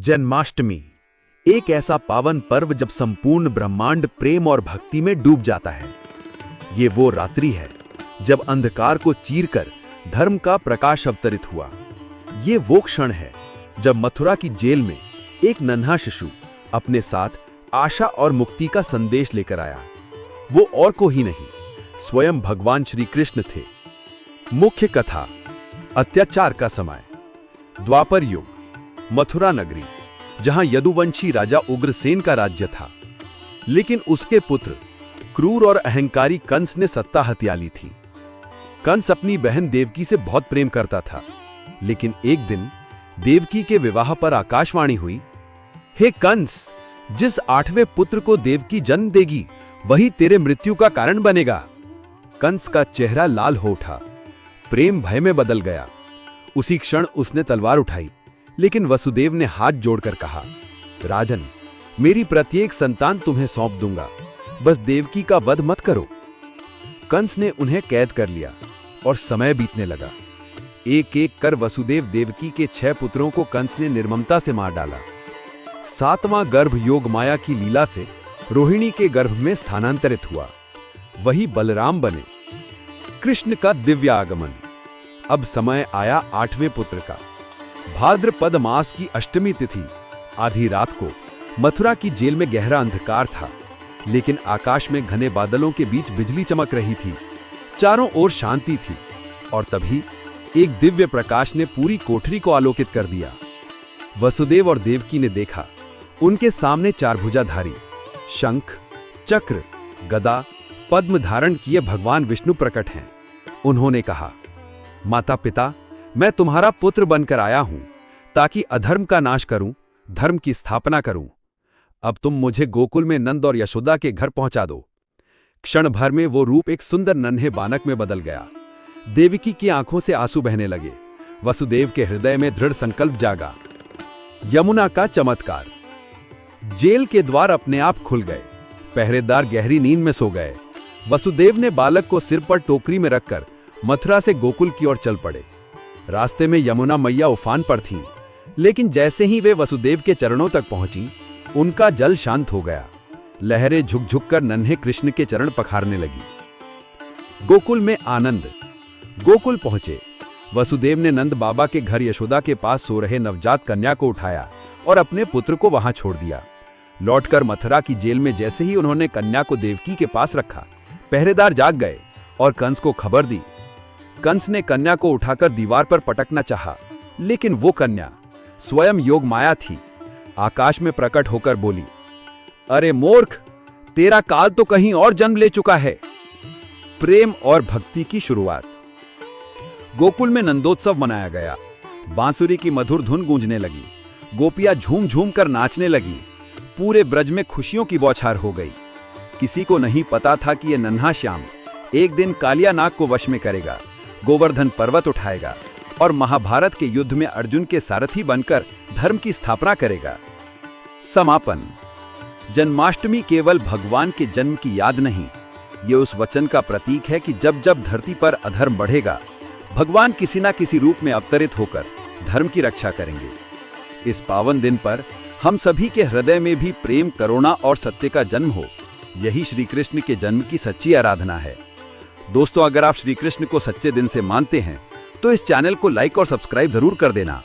जन्माष्टमी एक ऐसा पावन पर्व जब संपूर्ण ब्रह्मांड प्रेम और भक्ति में डूब जाता है। ये वो रात्रि है जब अंधकार को चीरकर धर्म का प्रकाश अवतरित हुआ। ये वो क्षण है जब मथुरा की जेल में एक नन्हा शिशु अपने साथ आशा और मुक्ति का संदेश लेकर आया। वो और को ही नहीं, स्वयं भगवान श्री कृष्ण थे। मुख्य कथा। अत्याचार का समय। द्वापर युग, मथुरा नगरी, जहां यदुवंशी राजा उग्रसेन का राज्य था, लेकिन उसके पुत्र क्रूर और अहंकारी कंस ने सत्ता हथिया ली थी। कंस अपनी बहन देवकी से बहुत प्रेम करता था, लेकिन एक दिन देवकी के विवाह पर आकाशवाणी हुई, हे कंस, जिस 8वें पुत्र को देवकी जन्म देगी वही तेरे मृत्यु का कारण बनेगा। कंस का चेहरा लाल हो उठा, प्रेम भय में बदल गया। उसी क्षण उसने तलवार उठाई, लेकिन वसुदेव ने हाथ जोड़कर कहा, राजन, मेरी प्रत्येक संतान तुम्हें सौंप दूंगा, बस देवकी का वध मत करो। कंस ने उन्हें कैद कर लिया और समय बीतने लगा। एक एक कर वसुदेव देवकी के 6 पुत्रों को कंस ने निर्ममता से मार डाला। 7वां गर्भ योग माया की लीला से रोहिणी के गर्भ में स्थानांतरित हुआ। वही बलराम बने। कृष्ण का दिव्य आगमन। अब समय आया 8वें पुत्र का। भाद्रपद मास की अष्टमी तिथि, आधी रात को मथुरा की जेल में गहरा अंधकार था, लेकिन आकाश में घने बादलों के बीच बिजली चमक रही थी। चारों ओर शांति थी, और तभी एक दिव्य प्रकाश ने पूरी कोठरी को आलोकित कर दिया। वसुदेव और देवकी ने देखा, उनके सामने 4 भुजाधारी, शंख, चक्र, गदा, पद्म धारण किए भगवान विष्णु प्रकट हैं। उन्होंने कहा, माता पिता, मैं तुम्हारा पुत्र बनकर आया हूं, ताकि अधर्म का नाश करूं, धर्म की स्थापना करूं। अब तुम मुझे गोकुल में नंद और यशोदा के घर पहुंचा दो। क्षण भर में वो रूप एक सुंदर नन्हे बालक में बदल गया। देवकी की आंखों से आंसू बहने लगे। वसुदेव के हृदय में दृढ़ संकल्प जागा। यमुना का चमत्कार। जेल के द्वार अपने आप खुल गए। पहरेदार गहरी नींद में सो गए। वसुदेव ने बालक को सिर पर टोकरी में रखकर मथुरा से गोकुल की ओर चल पड़े। रास्ते में यमुना मैया उफान पर थीं, लेकिन जैसे ही वे वसुदेव के चरणों तक पहुंची, उनका जल शांत हो गया। लहरें झुक-झुक कर नन्हे कृष्ण के चरण पखारने लगी। गोकुल में आनंद। गोकुल पहुंचे। वसुदेव ने नंद बाबा के घर यशोदा के पास सो रहे नवजात कन्या को उठाया और अपने पुत्र को वहां छोड़ दिया। लौटकर मथुरा की जेल में जैसे ही उन्होंने कन्या को देवकी के पास रखा, पहरेदार जाग गए और कंस को खबर दी। कंस ने कन्या को उठाकर दीवार पर पटकना चाहा, लेकिन वो कन्या स्वयं योग माया थी। आकाश में प्रकट होकर बोली, अरे मूर्ख, तेरा काल तो कहीं और जन्म ले चुका है। प्रेम और भक्ति की शुरुआत। गोकुल में नंदोत्सव मनाया गया। बांसुरी की मधुर धुन गूंजने लगी। गोपियां झूम झूम कर नाचने लगी। पूरे ब्रज में खुशियों की बौछार हो गई। किसी को नहीं पता था कि यह नन्हा श्याम एक दिन कालिया नाग को वश में करेगा, गोवर्धन पर्वत उठाएगा और महाभारत के युद्ध में अर्जुन के सारथी बनकर धर्म की स्थापना करेगा। समापन। जन्माष्टमी केवल भगवान के जन्म की याद नहीं, ये उस वचन का प्रतीक है कि जब जब धरती पर अधर्म बढ़ेगा, भगवान किसी ना किसी रूप में अवतरित होकर धर्म की रक्षा करेंगे। इस पावन दिन पर हम सभी के हृदय में भी प्रेम, करुणा और सत्य का जन्म हो, यही श्री कृष्ण के जन्म की सच्ची आराधना है। दोस्तों, अगर आप श्री कृष्ण को सच्चे दिल से मानते हैं तो इस चैनल को लाइक और सब्सक्राइब जरूर कर देना।